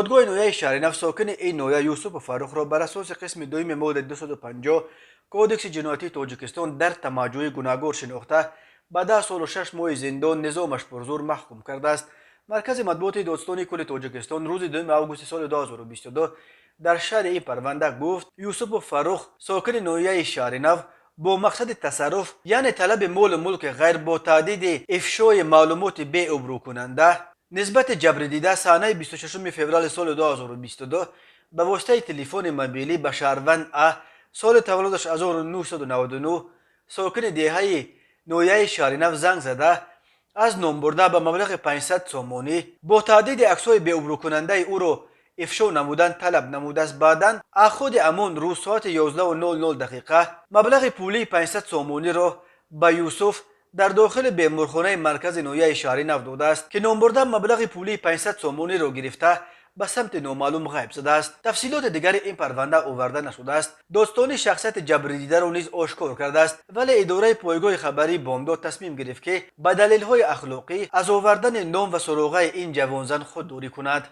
دادگاه نویه شهر نو ساکن این نویه یوسف فاروق را بر اساس قسم دوم ماده 250 کودکس جنایتی تاجیکستان در تماجوی گناهگار شناخته به 10 سال و 6 ماه زندان نظامش پر زور محکوم کرده است. مرکز مطبوعات دادستانی کل تاجیکستان روز 2 آگوست سال 2022 در شهر این پرونده گفت یوسف فاروق ساکن نویه شهر نو با مقصد تصرف یعنی طلب مال ملک غیر با تهدید افشای معلومات بی ابرو کننده نسبت جبر دیده صحنه 26 فوریه سال 2022 به واسطه تلفن موبیلی به شهروند سال تولدش 1999 ساکن دهه نویه شهر نو زنگ زده از نام برده به مبلغ 500 سومانی با تهدید عکس‌های بی ابرو کننده او را افشا نمودن طلب نموده است. بعداً خود همان روز ساعت 11:00 مبلغ پولی 500 سومانی را به یوسف در داخل بیمارخانه مرکز نویه شهر نو داده است که نام برده مبلغ پولی 500 سومانی را گرفته به سمت نامعلوم غیب شده است. تفصیلات دیگر این پرونده آورده نشده است. داستان شخصیت جبر دیده را نیز آشکار کرده است، ولی اداره پایگاه خبری بامداد تصمیم گرفت که به دلیل‌های اخلاقی از آوردن نام و سراغه این جوانزن خودداری کند.